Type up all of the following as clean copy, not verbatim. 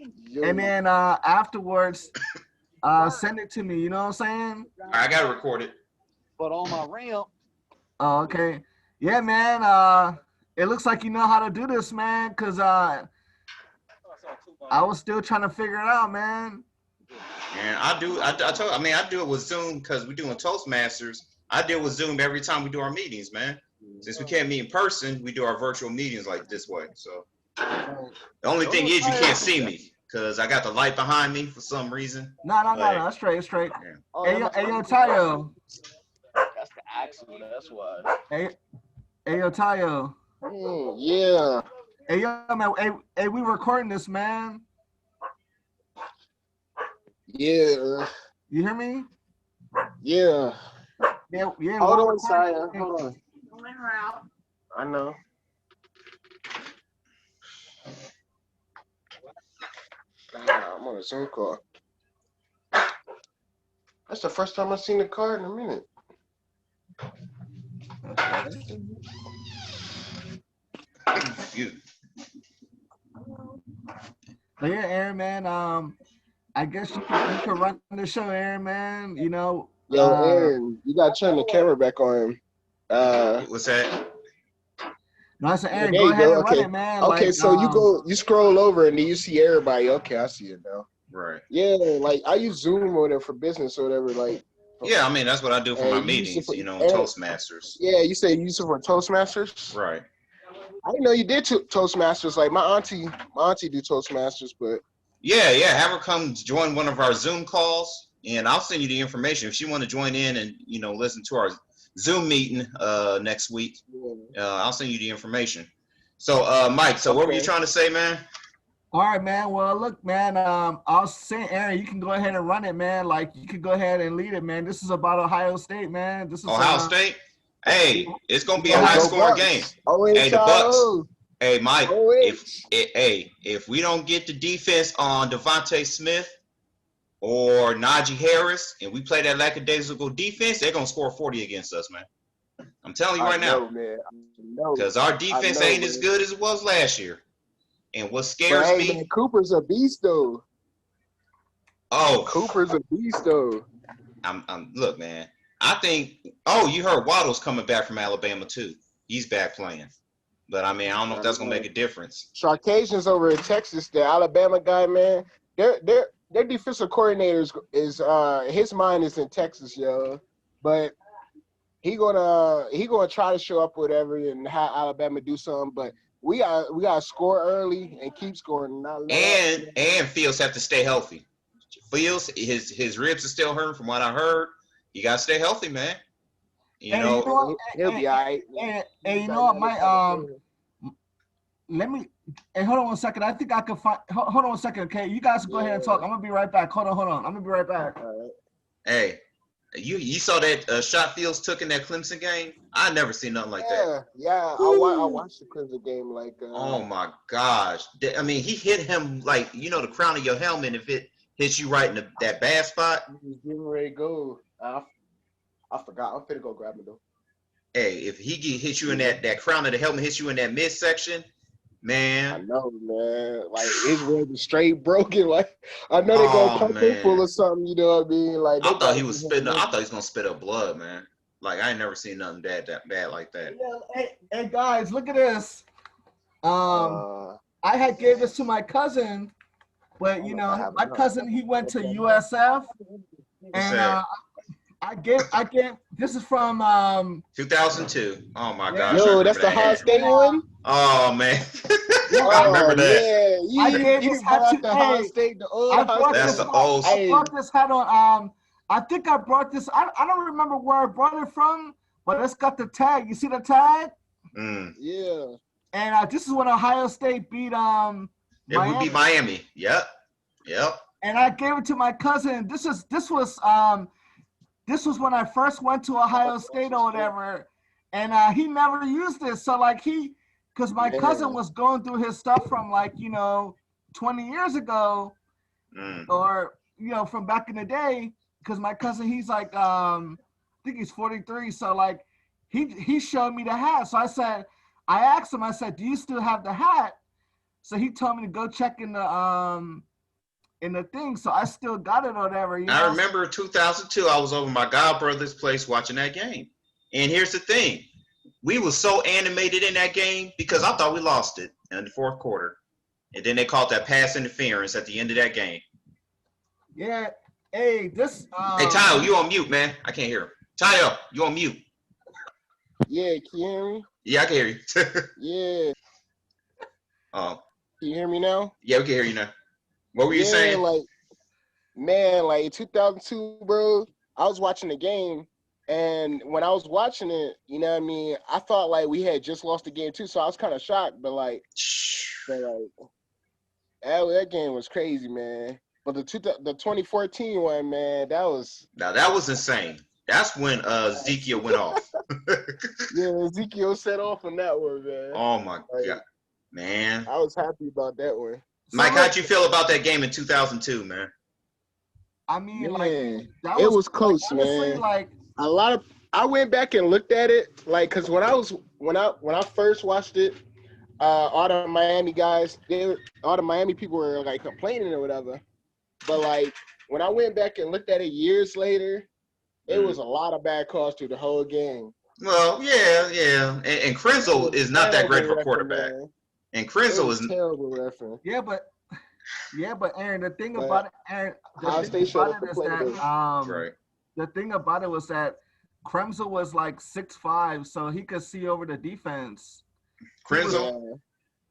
and Yo, then afterwards, send it to me. You know what I'm saying? I got to record it. But on my ramp, Oh, okay. Yeah, man. It looks like you know how to do this, man. Cause I was still trying to figure it out, man. And I do. I mean, I do it with Zoom because we're doing Toastmasters. I deal with Zoom every time we do our meetings, man. Since we can't meet in person, we do our virtual meetings like this way. So the only thing is you can't see me because I got the light behind me for some reason. No. Straight, straight. Yeah. oh, Hey, yo, Tayo. that's the axle. That's why. Hey, yo, Tayo. yeah, Hey, yo, man. Hey, we recording this, man. yeah, You hear me? yeah. Yeah. Hold we're on, Saya. recording. Hold on. I know. I'm on a Zoom call. That's the first time I've seen the card in a minute. You. But yeah, Aaron, man. I guess you could run the show, Aaron, man. You know. Yo, Aaron, you gotta turn the camera back on. What's that? No, I said, Aaron, There go you ahead go. and Okay. run it, man. Okay, like, so you scroll over and then you see everybody. Okay, I see it now. Right. Yeah, like I use Zoom or whatever for business or whatever. Like, Yeah, I mean that's what I do for my you use it meetings. for- You know, and- Toastmasters. Yeah, you say you use it for Toastmasters. Right. I didn't know you did Toastmasters. Like my auntie do Toastmasters, but Yeah. Have her come join one of our Zoom calls, and I'll send you the information if she want to join in and listen to our Zoom meeting next week. I'll send you the information. So, Mike, so what were you trying to say, man? all right, man. Well, look, man. I'll say, Aaron, you can go ahead and run it, man. Like, you can go ahead and lead it, man. This is about Ohio State, man. This is Ohio State? Hey, it's gonna be a Go high-scoring Bucks. game. OH, Hey, the Bucks. OH. Hey, Mike, OH. if we don't get the defense on Devontae Smith or Najee Harris, and we play that lackadaisical defense, they're gonna score 40 against us, man. I'm telling you right now, Man. I know. because our defense I know, ain't as man. good as it was last year. And what But scares hey, me? man, Cooper's a beast though. Oh, Cooper's a beast though. I'm look, man. I think. Oh, you heard Waddle's coming back from Alabama too. He's back playing. But I mean, I don't know if that's gonna make a difference. Sarkisian's over in Texas, the Alabama guy, man. Their defensive coordinators is his mind is in Texas, yo. But he gonna try to show up whatever and have Alabama do something. But we gotta score early and keep scoring. And Fields have to stay healthy. Fields, his ribs are still hurting from what I heard. You gotta stay healthy, man. You know. He'll be all right. And you know what, my let me. Hey, hold on 1 second. I think I can find. Hold on 1 second, okay? You guys go ahead and talk. I'm gonna be right back. Hold on. I'm gonna be right back. All right. Hey, you saw that shot Fields took in that Clemson game? I never seen nothing like that. Yeah. I watched the Clemson game. Like, Oh my gosh! I mean, he hit him like the crown of your helmet. If it hits you right in that bad spot. he was getting ready to go. I forgot. I'm finna go grab him though. Hey, if he hit you in that crown of the helmet, hits you in that midsection, I man. know, man. Like his rib is straight broken. Like I know they're gonna pump him full of something. You know what I mean? Like I thought he was spitting. I thought he was gonna spit up blood, man. Like I ain't never seen nothing that bad like that. Yeah, hey guys, look at this. I had gave this to my cousin, but my cousin, he went to USF, and I gave. This is from 2002. Oh my gosh! Yo, that's the Ohio State one. Oh man, I remember that. Yeah, I gave this hat to Ohio State. That's the old. I brought this hat on. I think I brought this. I don't remember where I brought it from, but it's got the tag. You see the tag? Yeah. And this is when Ohio State beat Miami. We beat Miami. Yep. And I gave it to my cousin. This was when I first went to Ohio State or whatever, and he never used this. So because my cousin was going through his stuff from 20 years ago, or from back in the day. Because my cousin, he's I think he's 43. So he showed me the hat. So I asked him. I said, "Do you still have the hat?" So he told me to go check in the in the thing, so I still got it or whatever. You I know? remember 2002, I was over my godbrother's place watching that game. And here's the thing. We were so animated in that game because I thought we lost it in the fourth quarter. And then they called that pass interference at the end of that game. Yeah. Hey, this. Hey, Tyler, you on mute, man. I can't hear him. Tyler, you on mute. Yeah, can you hear me? Yeah, I can hear you. Yeah. Oh, Can you hear me now? yeah, we can hear you now. What were you saying? Like, man, like in 2002, bro, I was watching the game, and when I was watching it, you know what I mean, I thought like we had just lost the game too, so I was kind of shocked, but like that game was crazy, man. But the 2014 one, man, that was Now, that was insane. That's when Ezekiel went off. yeah, Ezekiel set off on that one, man. Oh, my God. Man. I was happy about that one. Mike, how'd you feel about that game in 2002, man? I mean, Man, like that it was close, honestly, man. Like I went back and looked at it, like, cause when I first watched it, all the Miami guys, all the Miami people were like complaining or whatever. But like when I went back and looked at it years later, it was a lot of bad calls through the whole game. Well, yeah. And Krenzel is not that great of a quarterback. Man. And Krenzel is terrible reference. yeah, but Aaron, the thing about it, Aaron, Ohio the thing State showed about up it to is play that today. right. the thing about it was that Kremzel was like 6'5", so he could see over the defense. Krenzel?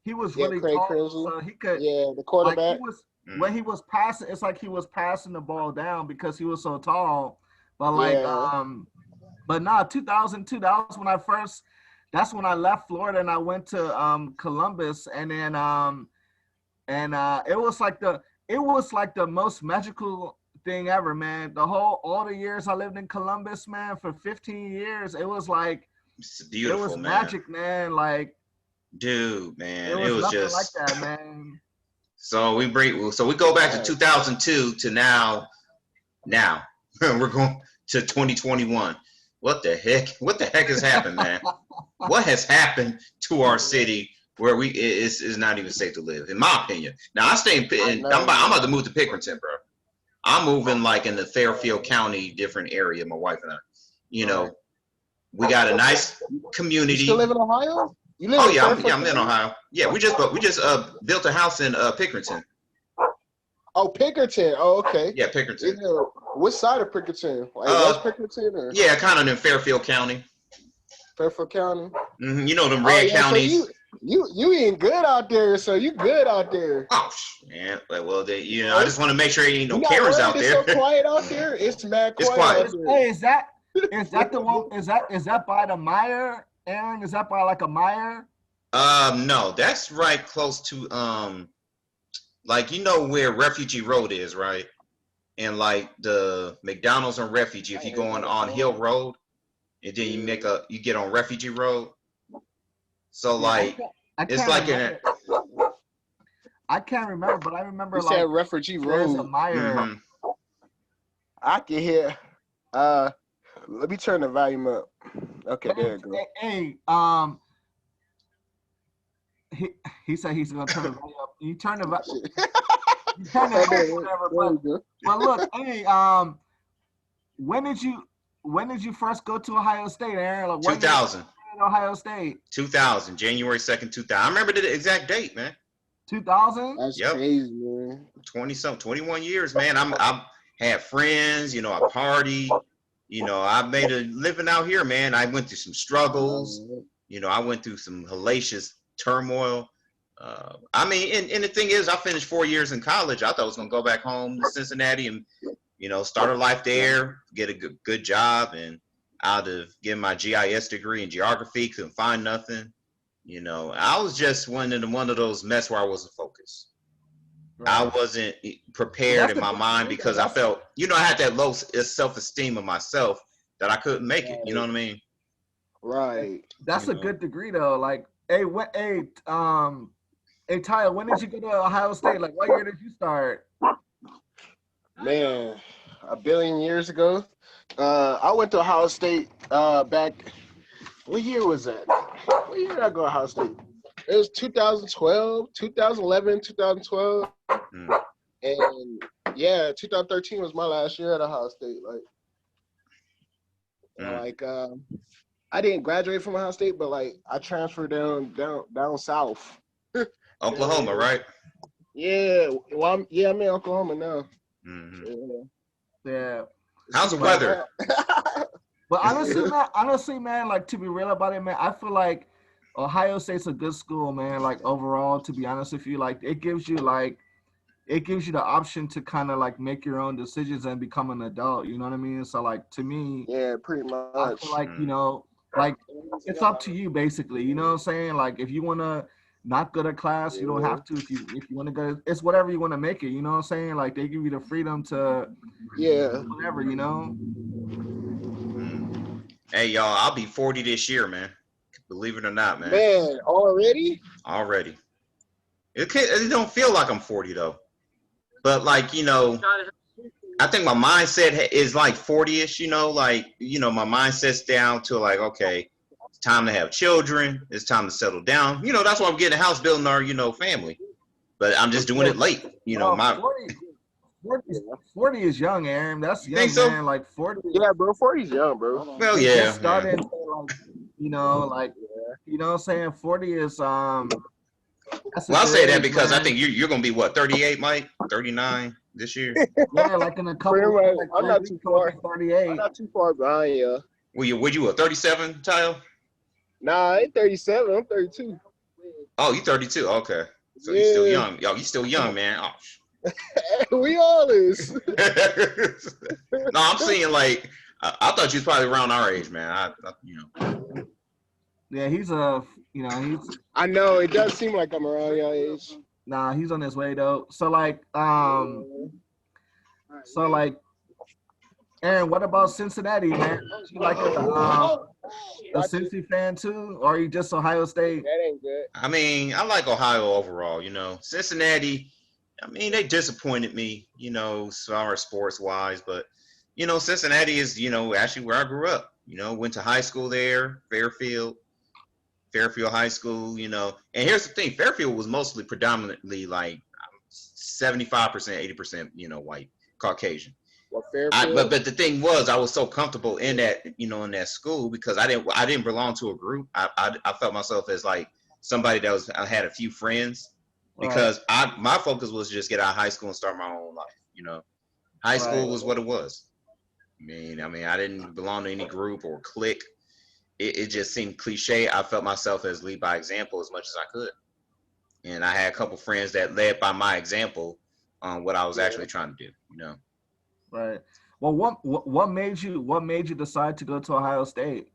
He was Yeah, really Craig tall, Krenzel. so he could. Yeah, the quarterback. Like when he was passing, it's like he was passing the ball down because he was so tall. But like, but nah, 2002. That's when I left Florida and I went to Columbus, and then it was like the most magical thing ever, man. All the years I lived in Columbus, man, for 15 years, it was like It's beautiful, it was man. magic, man. Like, Dude, man, it was nothing just like that, man. So we go back to 2002 to now. We're going to 2021. What the heck has happened, man? What has happened to our city where it's not even safe to live, in my opinion. Now I stay I'm about to move to Pickerington, bro. I'm moving like in the Fairfield County, different area. My wife and I, you know, we got a nice community. You still live in Ohio? You live Oh in yeah, Fairfield I'm in County? Ohio. Yeah, we just built a house in Pickerington. Oh, Pickerington. Oh, okay. Yeah, Pickerington. What side of Pickerington? Like West Pickerington or Yeah, kind of in Fairfield County. Fairfield County? You know them red counties. So you ain't good out there, so you good out there. Oh man, well I just want to make sure there ain't no You not cameras worried out it's there. so quiet out there. It's mad quiet. It's quiet. Out there. Hey, is that the one? Is that by the Meyer, Aaron? Is that by like a Meyer? No, that's right close to like you know where Refugee Road is, right? And like the McDonald's on Refugee, if you're going on Hill Road, and then you get on Refugee Road. So like it's like in I can't remember, but I remember You like said Refugee there's a Road. Meyer. I can hear. Let me turn the volume up. Okay, there you go. Hey, he said he's gonna turn the volume up. You turn the you turn it up, whatever. But look, hey, when did you first go to Ohio State, Aaron? Like, 2000. Ohio State. 2000, January 2nd, 2000. I remember the exact date, man. 2000. That's Yep. crazy, man. 21 years, man. I had friends, you know, I partied, you know, I made a living out here, man. I went through some struggles, you know, I went through some hellacious turmoil. I mean, and the thing is, I finished 4 years in college. I thought I was going to go back home to Cincinnati and, you know, start a life there, get a good job. And out of getting my GIS degree in geography, couldn't find nothing. You know, I was just one of those mess where I wasn't focused. Right. I wasn't prepared in my mind because I felt, you know, I had that low self-esteem of myself that I couldn't make it. You know what I mean? Right. That's a good degree though. Like, hey, Tyler, when did you go to Ohio State? Like, what year did you start? Man, a billion years ago. I went to Ohio State back. What year was that? What year did I go to Ohio State? It was 2012, 2011, 2012. And Yeah, 2013 was my last year at Ohio State. Mm. I didn't graduate from Ohio State, but like I transferred down south. Oklahoma, right? Yeah, well, I'm in Oklahoma now. Hmm. Yeah. Yeah. How's the But, weather? But honestly, man, like to be real about it, man, I feel like Ohio State's a good school, man. Like overall, to be honest with you, like it gives you the option to kind of like make your own decisions and become an adult. You know what I mean? So like to me, Yeah, pretty much. I feel like like it's up to you basically. You know what I'm saying? Like if you wanna not go to class, you don't have to. If you want to go, it's whatever you want to make it. You know what I'm saying? Like they give you the freedom to Yeah. whatever. You know. Mm. Hey, y'all, I'll be 40 this year, man. Believe it or not, man. Man, already? Already. It don't feel like I'm 40 though. But like, I think my mindset is like 40-ish, like, my mindset's down to like, okay, it's time to have children. It's time to settle down. That's why I'm getting a house, building our, family. But I'm just doing it late. Oh, 40 is young, Aaron. That's young, think so? man. Like 40. Yeah, bro. 40's young, bro. Well, yeah. Just starting to, like, you know what I'm saying? 40 is that's a Well, I'll good say that age, because man. I think you're gonna be what, 38, Mike? 39 this year? Yeah, like in a couple Pretty much. like I'm not too far. 38. I'm not too far behind you. Were you a 37, Tyle? Nah, I ain't 37. I'm 32. Oh, you 32. Okay. So Yeah. you still young. Yo, you still young, man. Oh. We all is. No, I'm seeing like I thought you was probably around our age, man. Yeah, he's I know it does seem like I'm around your age. he's on his way though. So like Aaron, what about Cincinnati, man? You like a Cincy fan too, or are you just Ohio State? That ain't good. I mean, I like Ohio overall. Cincinnati. I mean, they disappointed me. As far as sports wise, but Cincinnati is actually where I grew up. Went to high school there, Fairfield High School. And here's the thing: Fairfield was mostly predominantly like 75%, 80%, white, Caucasian. Well, Fairfield. But the thing was, I was so comfortable in that, in that school because I didn't belong to a group. I felt myself as like somebody I had a few friends because my focus was just get out of high school and start my own life. High school was what it was. I mean, I didn't belong to any group or clique. It just seemed cliche. I felt myself as lead by example as much as I could. And I had a couple friends that led by my example on what I was actually trying to do, Right. Well, what made you decide to go to Ohio State?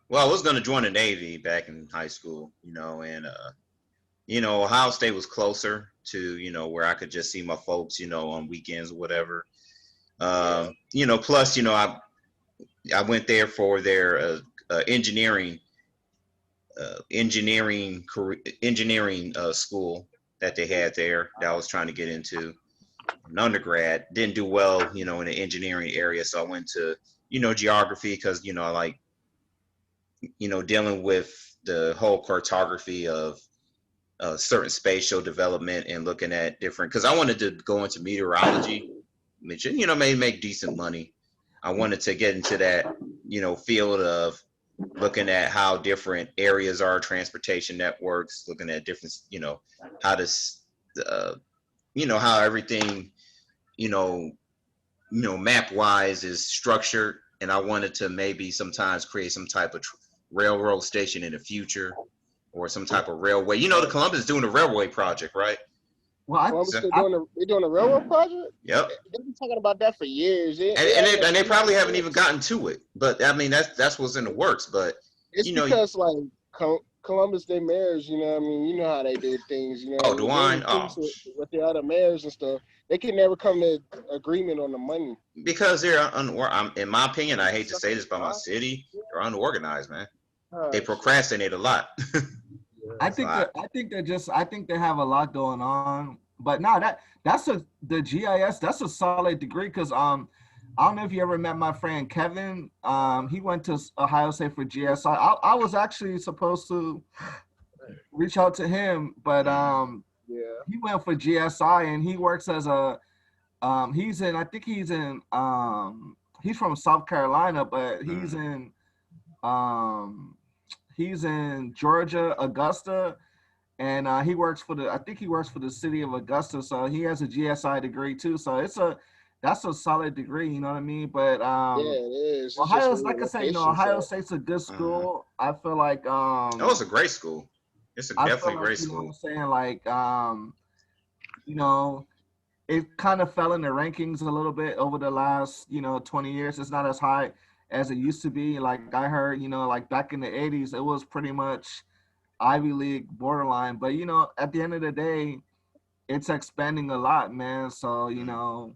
Well, I was going to join the Navy back in high school, and Ohio State was closer to, where I could just see my folks, on weekends or whatever. Plus, I went there for their engineering school that they had there that I was trying to get into. An undergrad, didn't do well, in the engineering area, so I went to, geography because, I like, dealing with the whole cartography of certain spatial development and looking at different, because I wanted to go into meteorology, which, may make decent money. I wanted to get into that, field of looking at how different areas are, transportation networks, looking at different, how does, how everything, map wise is structured. And I wanted to maybe sometimes create some type of railroad station in the future or some type of railway. The Columbus is doing a railway project, right? Well, they're doing a railroad project? Yep. They've been talking about that for years. And they probably haven't even gotten to it. But I mean, that's what's in the works. But it's because like Columbus, they mayors, you know how they do things, Oh, DeWine. With the other mayors and stuff, they can never come to agreement on the money. Because they're in my opinion, I hate to say this about my city, they're unorganized, man. They procrastinate a lot. I think they have a lot going on, but no, the GIS. That's a solid degree because I don't know if you ever met my friend Kevin. He went to Ohio State for GSI. I was actually supposed to reach out to him, but he went for GSI and he works as a He's in. I think he's in. He's from South Carolina, but um, he's in Georgia, Augusta, and he works for the. I think he works for the city of Augusta. So he has a GSI degree too. So that's a solid degree. You know what I mean? But Yeah, it is. It's just a Ohio's like I say. You know, relocation. Ohio So State's a good Uh-huh. school. I feel like Oh, it's a great school. It's a I feel definitely like great you know what I'm school. saying. Like you know, it kind of fell in the rankings a little bit over the last, 20 years. It's not as high as it used to be. Like I heard, like back in the 80s, it was pretty much Ivy League borderline. But at the end of the day, it's expanding a lot, man. So, Mhm.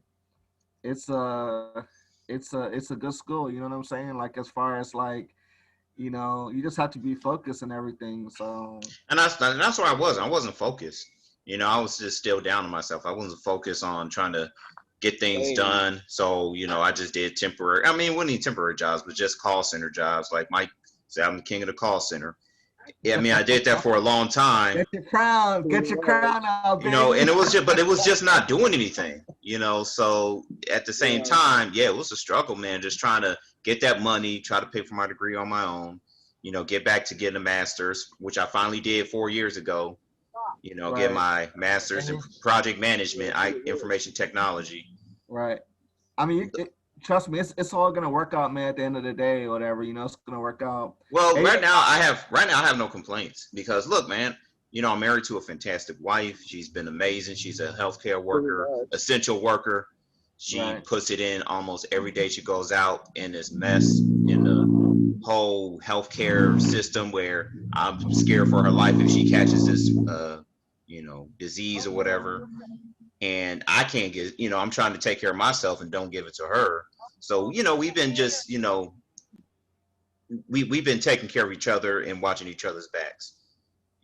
it's a it's a good school, you know what I'm saying? Like as far as like, you just have to be focused and everything. So And that's where I wasn't. I wasn't focused. I was just still down on myself. I wasn't focused on trying to get things same. done. So, I just did temporary. I mean, wouldn't need temporary jobs, but just call center jobs. Like Mike said, I'm the king of the call center. Yeah, I mean, I did that for a long time. get your crown out, And baby. but it was just not doing anything. So at the same Yeah, time, yeah, it was a struggle, man. Just trying to get that money, try to pay for my degree on my own. Get back to getting a master's, which I finally did 4 years ago. Get Right. my master's And in it's project management, information technology. right. I mean, trust me, it's all gonna work out, man. At the end of the day, or whatever, it's gonna work out. Well, Hey, right now I have no complaints because look, man, I'm married to a fantastic wife. She's been amazing. She's a healthcare pretty worker, much. essential worker. She right, puts it in almost every day she goes out in this mess in the whole healthcare system where I'm scared for her life if she catches this disease or whatever. And I can't I'm trying to take care of myself and don't give it to her. So, we've been just, we've been taking care of each other and watching each other's backs.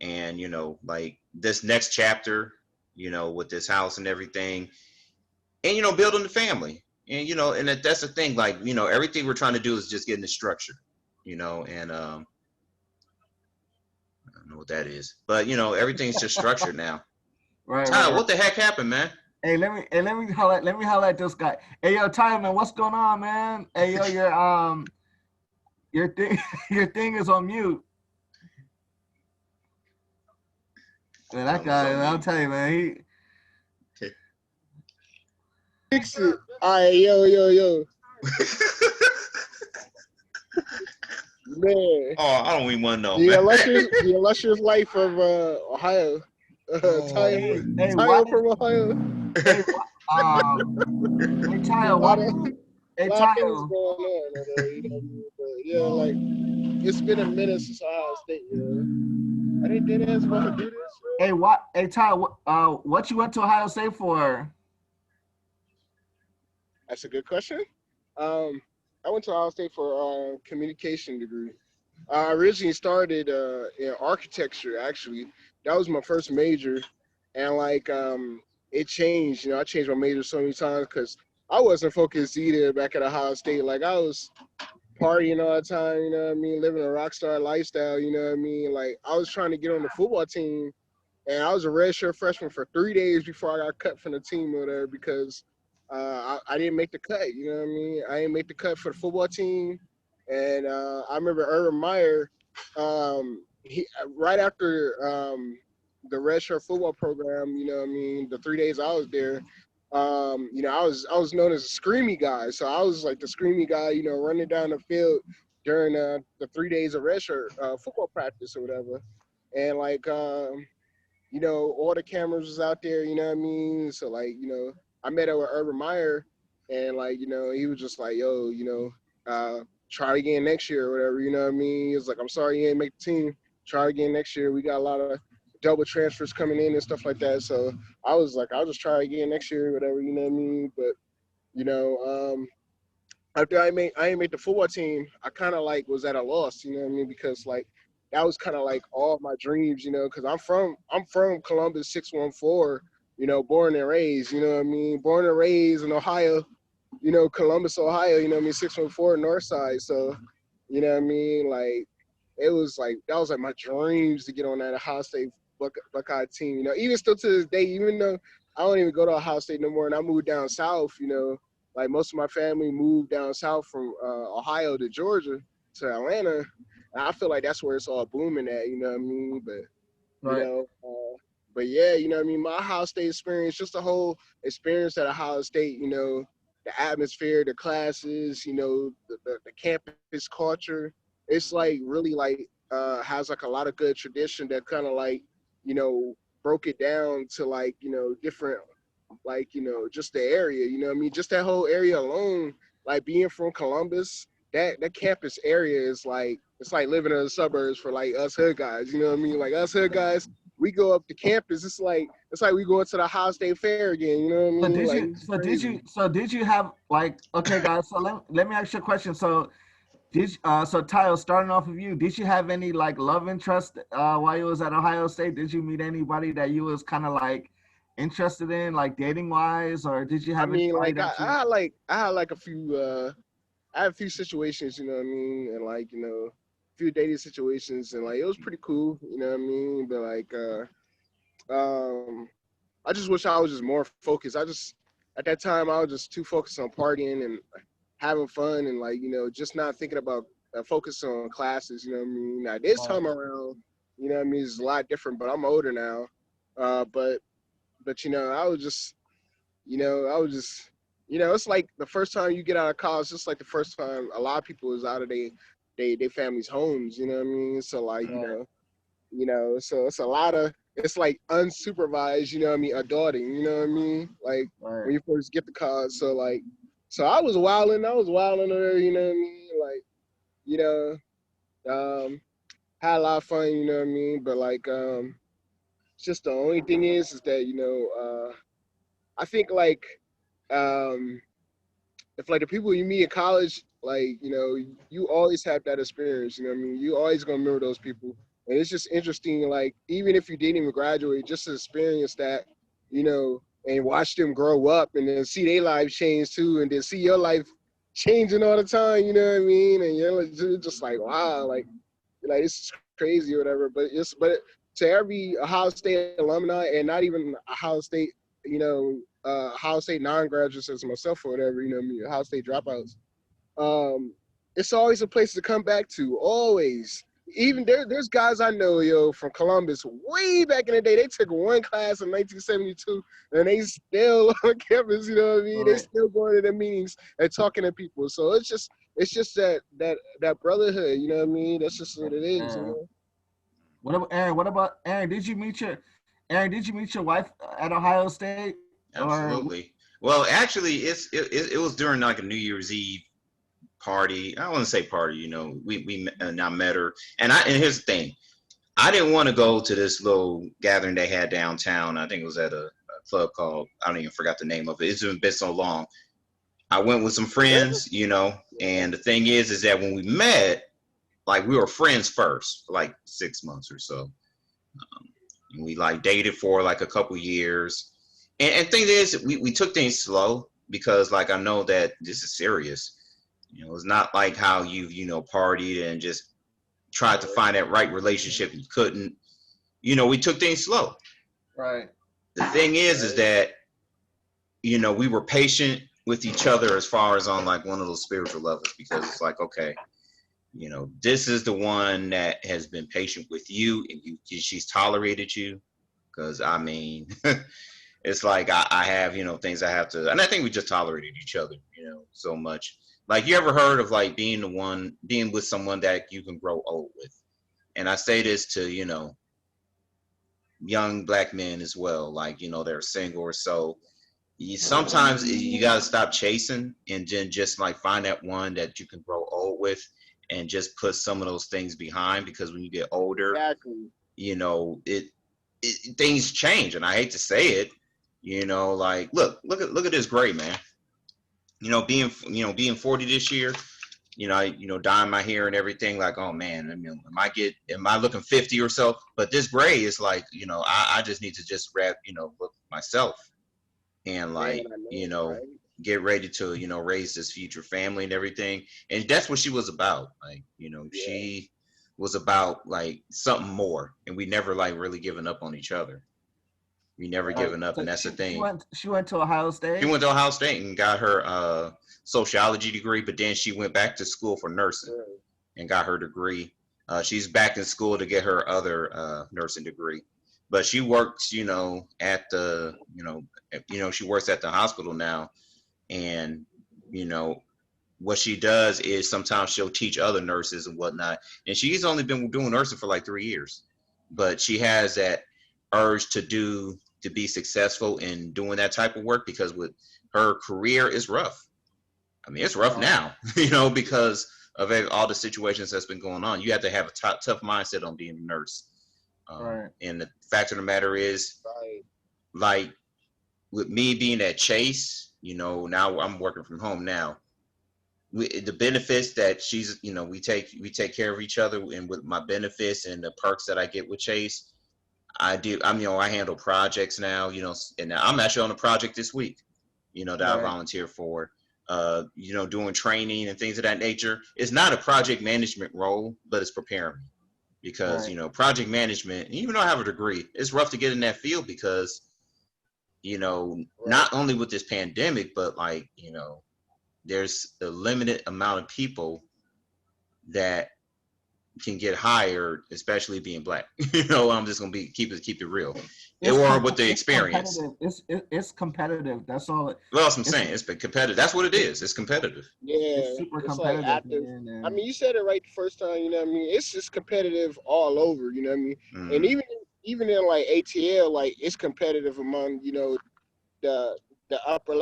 And like this next chapter, with this house and everything, and building the family, and and that's the thing. Like everything we're trying to do is just getting the structure, and I don't know what that is, but everything's just structured now. right, right, Tyler, right. what the heck happened, man? Hey, let me holler at this guy. Hey, yo, Tyler, what's going on, man? Hey, yo, your thing, your thing is on mute. Man, that Something's guy, on man, I'll mute. tell you, man. Fix it. All right, yo. Man, Oh, I don't even want to know, the man. illustrious life of Ohio. Tyler, Hey, hey, Tyler what? from Ohio. Hey, what? Hey, A Tyler, lot what? of Hey, lot of things Tyler. going on. But yeah, like it's been a minute since Ohio State. Yeah, I didn't dead ass want to do this. Hey, what? Hey, Tyler, what you went to Ohio State for? That's a good question. I went to Ohio State for a communication degree. I originally started in architecture. Actually, that was my first major, and like it changed. I changed my major so many times because I wasn't focused either back at Ohio State. Like I was partying all the time. You know what I mean? Living a rock star lifestyle. You know what I mean? Like I was trying to get on the football team, and I was a redshirt freshman for 3 days before I got cut from the team or whatever because I didn't make the cut. You know what I mean? I didn't make the cut for the football team, and I remember Urban Meyer. He right after the redshirt football program. You know what I mean? The 3 days I was there. I was known as a screamy guy, so I was like the screamy guy. Running down the field during the 3 days of redshirt football practice or whatever, and like all the cameras was out there, you know what I mean? So like, I met up with Urban Meyer and like, he was just like, yo, try again next year or whatever, you know what I mean? He was like, I'm sorry you ain't make the team. Try again next year. We got a lot of double transfers coming in and stuff like that. So I was like, I'll just try again next year, whatever, you know what I mean? But, you know, after I ain't made the football team, I kind of like was at a loss, you know what I mean? Because like that was kind of like all my dreams, because I'm from Columbus 614, born and raised, you know what I mean? Born and raised in Ohio, Columbus, Ohio, you know what I mean? 614 North Side. So, you know what I mean? Like it was like that was like my dreams to get on that Ohio State Buckeye team. Even still to this day, even though I don't even go to Ohio State no more, and I moved down south. You know, like most of my family moved down south from Ohio to Georgia to Atlanta, and I feel like that's where it's all booming at. You know what I mean? But you Right. know, but yeah, you know what I mean. My Ohio State experience, just the whole experience at Ohio State. You know, the atmosphere, the classes, you know, the campus culture. It's like really like has like a lot of good tradition that kind of like, you know, broke it down to like, you know, different like, you know, just the area, you know what I mean? Just that whole area alone, like being from Columbus, that campus area is like, it's like living in the suburbs for like us hood guys, you know what I mean? Like us hood guys, we go up to campus, it's like we going to the Ohio State Fair again, you know what I So mean? did Like you? it's So did crazy. you? So did you have like? Okay, guys. So let me ask you a question. So so Tyler, starting off with you, did you have any like love interest while you was at Ohio State? Did you meet anybody that you was kind of like interested in, like dating wise, or did you I have mean, anybody like that you? I had like a few I had a few situations, you know what I mean, and like, you know, a few dating situations, and like it was pretty cool, you know what I mean. But like I just wish I was just more focused. I just at that time I was just too focused on partying and having fun and like, you know, just not thinking about focus on classes, you know what I mean. Now this Right. time around, you know what I mean, it's a lot different, but I'm older now. But you know, I was just, you know, it's like the first time you get out of college, just like the first time a lot of people is out of they family's homes, you know what I mean? So like, Right. so it's a lot of, it's like unsupervised, you know what I mean, adulting, you know what I mean? Like Right. when you first get the college. So like, so I was wilding there, you know what I mean? Like, you had a lot of fun, you know what I mean? But like, it's just the only thing is that, I think like, um, if like the people you meet in college, like, you know, you always have that experience, you know what I mean? You always gonna remember those people. And it's just interesting, like, even if you didn't even graduate, just to experience that, you know, and watch them grow up and then see their life change too, and then see your life changing all the time, you know what I mean? And you're like, just like, wow, like this is crazy or whatever. But to every Ohio State alumni and not even Ohio State, Ohio State non-graduates as myself or whatever, you know, me, Ohio State dropouts. It's always a place to come back to. Always. Even there's guys I know, from Columbus, way back in the day. They took one class in 1972, and they still on campus. You know what I mean? They Right. still going to the meetings and talking to people. So it's just that brotherhood. You know what I mean? That's just what it is. You Yeah. know? What about Aaron? What about Aaron? Aaron? Did you meet your wife at Ohio State? Or Absolutely. Well, actually, it was during like a New Year's Eve party. I want to say party. You know, and I met her, and here's the thing. I didn't want to go to this little gathering they had downtown. I think it was at a club called, I don't even forgot the name of it. It's been so long. I went with some Really? friends, and the thing is that when we met, like we were friends first for like 6 months or so. And we like dated for like a couple years. And thing is, we took things slow because like I know that this is serious. It's not like how partied and just tried to find that right relationship and couldn't. We took things slow. right. The thing is that we were patient with each other as far as on like one of those spiritual levels, because it's like, okay, this is the one that has been patient with you, and she's tolerated you. Because I mean, it's like I have things I have to, and I think we just tolerated each other so much. Like, you ever heard of like being with someone that you can grow old with? And I say this to young black men as well, like they're single or so. Sometimes you got to stop chasing and then just like find that one that you can grow old with, and just put some of those things behind, because when you get older, Exactly. it things change. And I hate to say it, like look at this gray man, being 40 this year, dyeing my hair and everything, like, oh man, I mean, am I looking 50 or so? But this gray is like, I just need to just look myself, and Man, like, I know, right? get ready to, raise this future family and everything. And that's what she was about. Like, Yeah. she was about like something more, and we never like really given up on each other. We never Right. given up, So and that's the thing. She went to Ohio State. She went to Ohio State and got her sociology degree, but then she went back to school for nursing and got her degree. She's back in school to get her other nursing degree, but she works, at the, she works at the hospital now, and what she does is sometimes she'll teach other nurses and whatnot. And she's only been doing nursing for like 3 years, but she has that urge to be successful in doing that type of work, because with her career is rough. I mean, it's rough now, because of all the situations that's been going on. You have to have a tough mindset on being a nurse. Right. And the fact of the matter is, like with me being at Chase, now I'm working from home now. The benefits that she's, we take care of each other, and with my benefits and the perks that I get with Chase, I handle projects now, and I'm actually on a project this week, that I volunteer for, doing training and things of that nature. It's not a project management role, but it's preparing me, because, project management, even though I have a degree, it's rough to get in that field because, not only with this pandemic, but like, there's a limited amount of people that can get hired, especially being black. I'm just gonna keep it real. Or with the experience. It's competitive. That's all. Well, that's what I'm saying. It's been competitive. That's what it is. It's competitive. Yeah, it's super competitive. Like I mean, you said it right the first time. You know what I mean? It's just competitive all over. You know what I mean? Mm. And even in like ATL, like it's competitive among the upper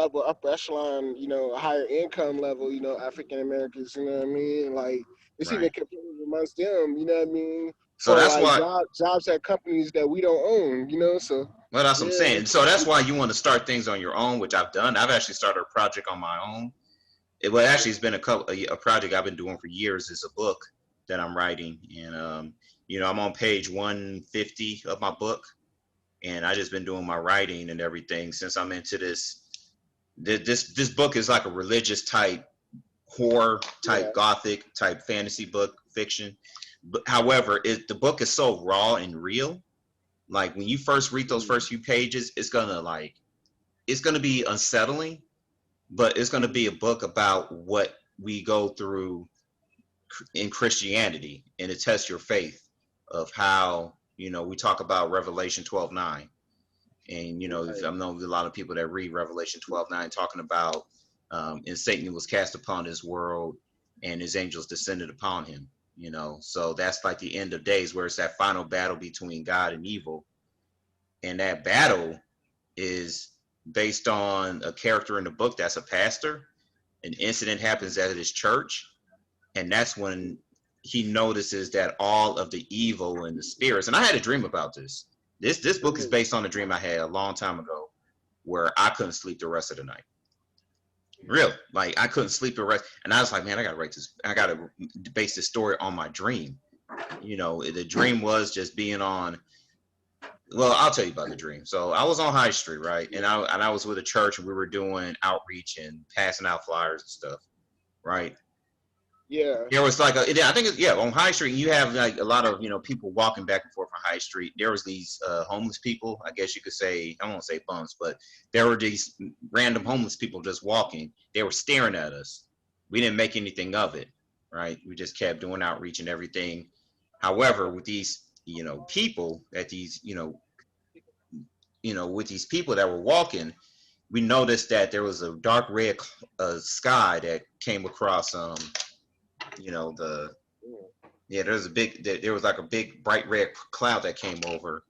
echelon, higher income level, African Americans, you know what I mean? Like it's even competitive amongst them, you know what I mean? So that's like why jobs at companies that we don't own, so. Well, that's what I'm saying. So that's why you want to start things on your own, which I've done. I've actually started a project on my own. It's been a project I've been doing for years. It's a book that I'm writing, and I'm on page 150 of my book. And I just been doing my writing and everything since I'm into this. This book is like a religious type, horror type, gothic type fantasy book, fiction. But however, the book is so raw and real. Like when you first read those first few pages, it's gonna be unsettling, but it's gonna be a book about what we go through in Christianity, and it tests your faith of how. We talk about Revelation 12:9, and I know a lot of people that read Revelation 12:9 talking about, and Satan was cast upon his world, and his angels descended upon him. So that's like the end of days, where it's that final battle between God and evil, and that battle is based on a character in the book that's a pastor. An incident happens at his church, and that's when he notices that all of the evil and the spirits, and I had a dream about this. This book is based on a dream I had a long time ago, where I couldn't sleep the rest of the night. Real, like I couldn't sleep the rest, and I was like, man, I gotta write this. I gotta base this story on my dream. The dream was just being on. Well, I'll tell you about the dream. So I was on High Street, right, and I was with a church, and we were doing outreach and passing out flyers and stuff, right. Yeah. There was like on High Street, you have like a lot of, people walking back and forth on High Street. There was these homeless people, I guess you could say, I won't say bums, but there were these random homeless people just walking. They were staring at us. We didn't make anything of it, right? We just kept doing outreach and everything. However, with these, people at these, with these people that were walking, we noticed that there was a dark red sky that came across, there was like a big bright red cloud that came over,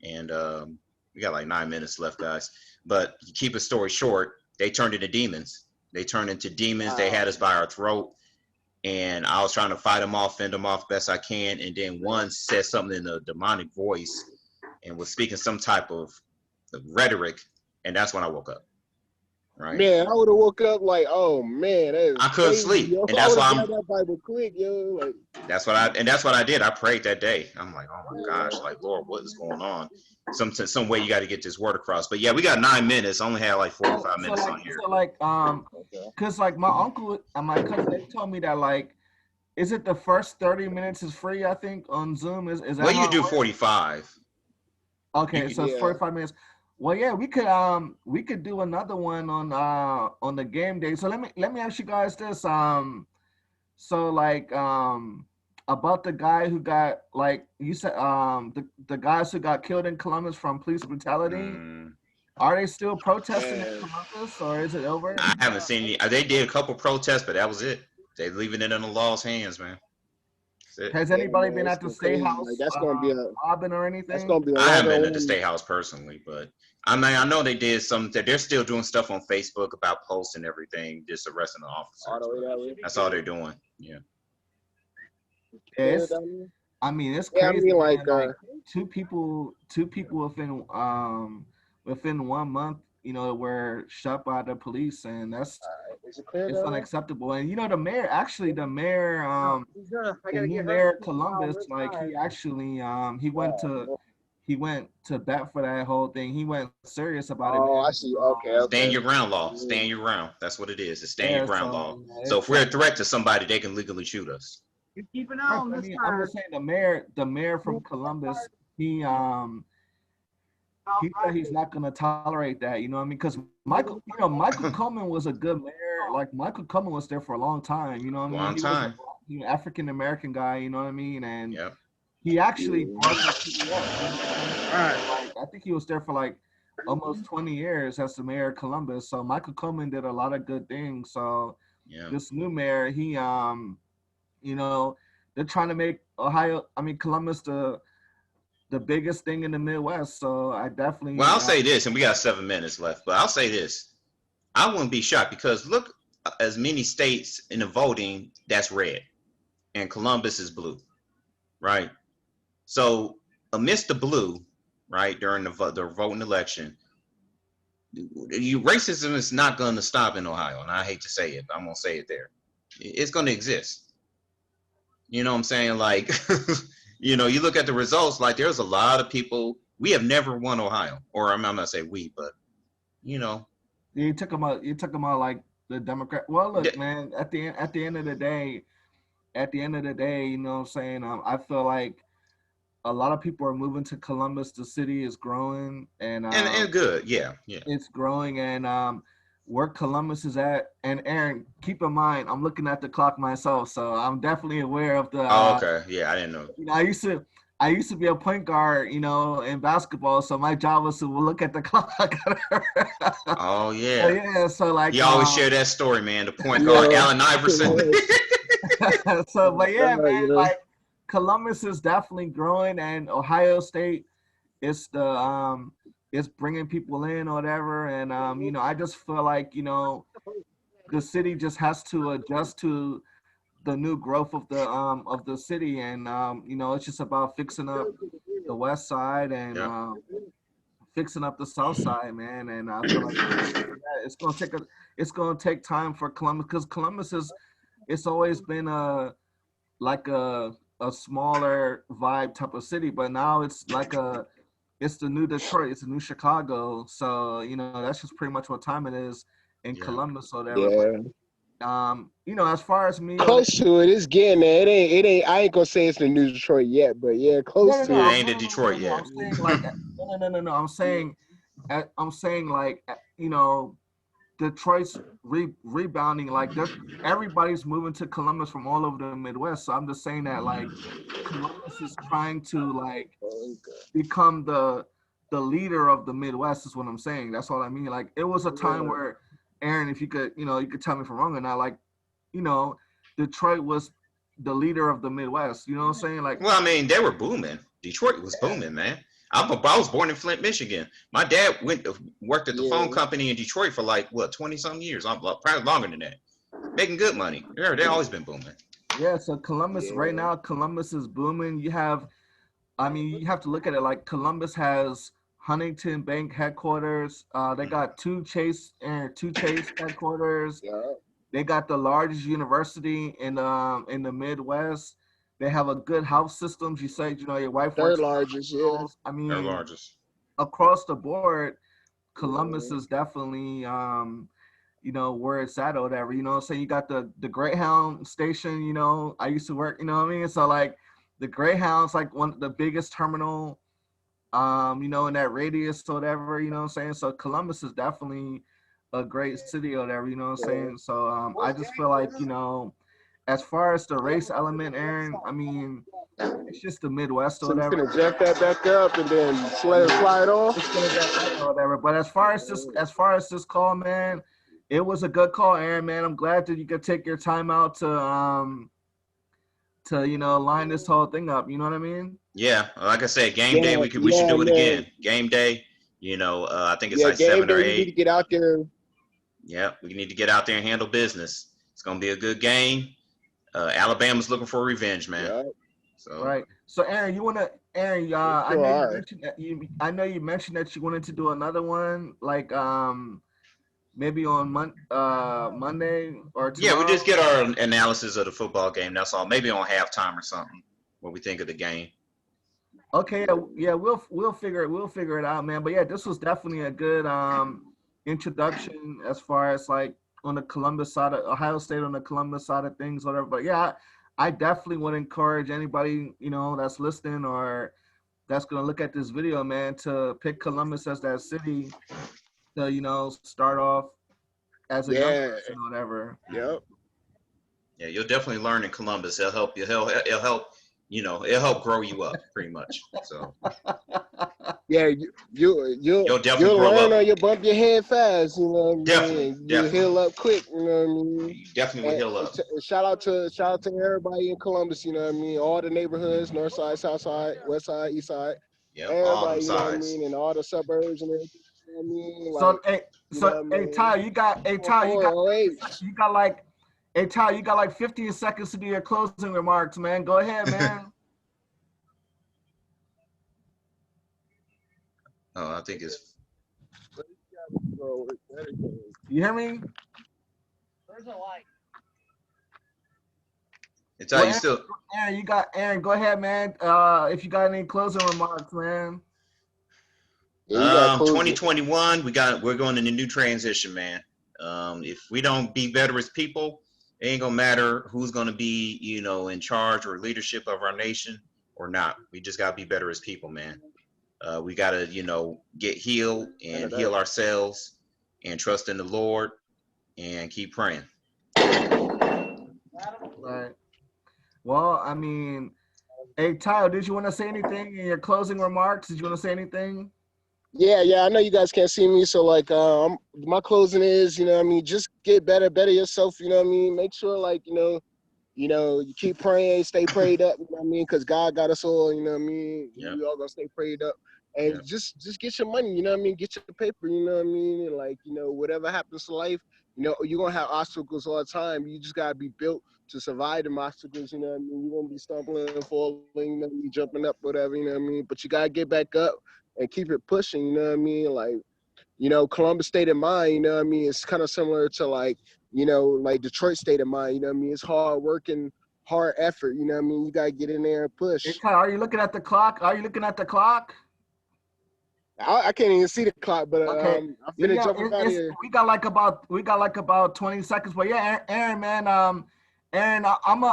and we got like 9 minutes left, guys, but to keep a story short, they turned into demons. They had us by our throat, and I was trying to fight them off, fend them off best I can, and then one said something in a demonic voice and was speaking some type of rhetoric, and that's when I woke up. Right. Man, I would have woke up like, oh man, I couldn't sleep, and that's why I'm. That Bible quick, yo. Like, that's what I did. I prayed that day. I'm like, oh my gosh, like Lord, what is going on? Some way you got to get this word across. But yeah, we got 9 minutes. I only had like 45 minutes on here. So like, cause like my uncle and my cousin, they told me that like, is it the first 30 minutes is free? I think on Zoom is that. Well, you do 45. Okay, so it's 45 minutes. Well, yeah, we could do another one on the game day. So let me ask you guys this. So like about the guy who got, like you said, the guys who got killed in Columbus from police brutality. Mm, Are they still protesting in Man, Columbus, or is it over? I haven't seen any. They did a couple protests, but that was it. They leaving it in the law's hands, man. That's it. Has yeah, anybody man, been it's at the been State crazy. House Like that's gonna be a robbing or that's anything? gonna be a I haven't longer been at the one. State House personally, but I mean, I know they did some. They're still doing stuff on Facebook about posts and everything, just arresting the All officers. the way But that way. that's all they're doing. Yeah. Yeah, Clear it's, down there. I mean, it's Yeah, I crazy, mean man. like Like two people within 1 month, were shot by the police, and is it clear it's down there? unacceptable. And the new mayor of Columbus, like Oh, he went to bat for that whole thing. He went serious about it, oh, man. I see. Okay, Stand okay. your ground law. Stand your ground. That's what it is. It's stand your Yeah, ground so law. So it's if we're a like, threat to somebody, they can legally shoot us. right, I mean, I'm just saying the mayor from Columbus, he said he's not gonna tolerate that, you know what I mean? Because Michael Coleman was a good mayor. Like Michael Coleman was there for a long time, you know what I mean? Long He was time. an African American guy, you know what I mean? And Yep. he actually brought the city up, you know what I'm saying? Like, I think he was there for like almost 20 years as the mayor of Columbus. So Michael Coleman did a lot of good things. So Yeah. this new mayor, you know, they're trying to make Columbus the biggest thing in the Midwest. So I definitely Well, I'll say this, and we got 7 minutes left, but I'll say this. I wouldn't be shocked because look, as many states in the voting that's red, and Columbus is blue, right? So amidst the blue, right, during the voting election, racism is not going to stop in Ohio, and I hate to say it, but I'm going to say it there. It's going to exist. You know what I'm saying? Like, you look at the results, like there's a lot of people, we have never won Ohio, or I'm not going to say we, but, you took them out like the Democrat. Well, look, man, at the end of the day, you know what I'm saying? I feel like a lot of people are moving to Columbus. The city is growing, and good, yeah. it's growing, and where Columbus is at. And Aaron, keep in mind, I'm looking at the clock myself, so I'm definitely aware of the. Oh, okay, yeah, I didn't know. I used to be a point guard, in basketball, so my job was to look at the clock. Oh yeah. Yeah, so like you always share that story, man. The point guard, Allen Iverson. So, but yeah, man, like Columbus is definitely growing, and Ohio State is it's bringing people in or whatever, and I just feel like the city just has to adjust to the new growth of the city, and it's just about fixing up the west side and Yep. fixing up the south side, man. And I feel like it's gonna take time for Columbus, because Columbus it's always been a smaller vibe type of city, but now it's it's the new Detroit, it's the new Chicago. So that's just pretty much what time it is in Yeah. Columbus or whatever. Yeah. But as far as me, Close to it. It's getting there. It ain't. I ain't gonna say it's the new Detroit yet, but yeah, close to It it. ain't in Detroit yet. I'm saying like no. I'm saying like Detroit's rebounding. Like everybody's moving to Columbus from all over the Midwest. So I'm just saying that like Columbus is trying to like become the leader of the Midwest is what I'm saying. That's all I mean. Like it was a time where, Aaron, if you could, you could tell me if I'm wrong or not. Like, Detroit was the leader of the Midwest. You know what I'm saying? Like, Well, I mean, they were booming. Detroit was booming, man. I was born in Flint, Michigan. My dad worked at the phone company in Detroit for 20-some years. Probably longer than that. Making good money. They always been booming. Yeah, so Columbus right now, Columbus is booming. You have to look at it like Columbus has Huntington Bank headquarters. They got two Chase headquarters. Yeah. They got the largest university in the Midwest. They have a good health systems. You said your wife Third works. largest, yeah. I mean, They're largest. across the board, Columbus is definitely where it's at or whatever. You know what I'm saying? You got the Greyhound station, I used to work, you know what I mean? So like the Greyhound's like one of the biggest terminal you know, in that radius or whatever, you know what I'm saying? So Columbus is definitely a great city or whatever, you know what I'm saying? So I just feel like, you know, as far as the race element, Aaron, I mean, it's just the Midwest or So you whatever. finna jack that back up and then slide off. It's gonna get or whatever. But as far as this call, man, it was a good call, Aaron, man. I'm glad that you could take your time out to you know, line this whole thing up. You know what I mean? Yeah, like I said, game day. We should do it again. Game day. You know, I think it's like game 7 or day, 8. You need to get out there. Yeah, we need to get out there and handle business. It's gonna be a good game. Alabama's looking for revenge, man. Yeah. So Right. So Aaron, Aaron, I Sure know are. you mentioned that I know you mentioned that you wanted to do another one, like maybe on Monday or yeah, tomorrow. we just get our analysis of the football game. That's all. Maybe on halftime or something. What we think of the game. Okay, yeah, we'll figure it out, man. But yeah, this was definitely a good introduction as far as like on the Columbus side of Ohio State, on the Columbus side of things, whatever. But yeah, I definitely would encourage anybody, you know, that's listening or that's gonna look at this video, man, to pick Columbus as that city to, you know, start off as a young Yeah. person or whatever. Yep. Yeah, you'll definitely learn in Columbus. It'll help you. It'll help. You know, it'll help grow you up pretty much. So Yeah, you'll definitely grow learn up. or you'll bump your head fast, you know what I mean? Definitely, You'll heal up quick, you know what I mean? You definitely will heal up. And shout out to everybody in Columbus, you know what I mean? All the neighborhoods, north side, south side, west side, east side. Yep, all them Everybody, you know what I sides. mean, and all the suburbs and everything. You know what I mean? Like, So hey, you know what I hey mean? Ty, you got like hey Ty, you got like 15 seconds to do your closing remarks, man. Go ahead, man. Oh, I think it's. You hear me? There's a light. It's how you still. Aaron, go ahead, man. If you got any closing remarks, man. Yeah, you gotta close it. 2021, we're going in a new transition, man. If we don't be better as people, it ain't gonna matter who's gonna be, you know, in charge or leadership of our nation or not. We just gotta be better as people, man. We gotta, you know, get healed and heal ourselves and trust in the Lord and keep praying. Right. Well, I mean, hey Tyler, did you want to say anything in your closing remarks? Did you want to say anything? Yeah. I know you guys can't see me, so like, my closing is, you know what I mean, just get better yourself, you know what I mean. Make sure, like, you keep praying, stay prayed up, you know what I mean, because God got us all, you know what I mean. Yeah. We all gonna stay prayed up, and just get your money, you know what I mean. Get your paper, you know what I mean, and like, you know, whatever happens to life, you know, you're gonna have obstacles all the time. You just gotta be built to survive them obstacles, you know what I mean. You're gonna be stumbling and falling, you know, you jumping up, whatever, you know what I mean. But you gotta get back up and keep it pushing, you know what I mean? Like, you know, Columbus state of mind, you know what I mean? It's kind of similar to like, you know, like Detroit state of mind, you know what I mean? It's hard work and hard effort, you know what I mean? You got to get in there and push. Hey Tyler, are you looking at the clock? I can't even see the clock, but Okay. I'm finna jump out of here. We got like about 20 seconds, but yeah, Aaron, man, Aaron, I'm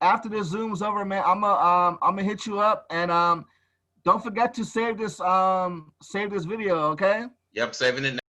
after this Zoom's over, man, I'm gonna hit you up and don't forget to save this video, okay? Yep, saving it now.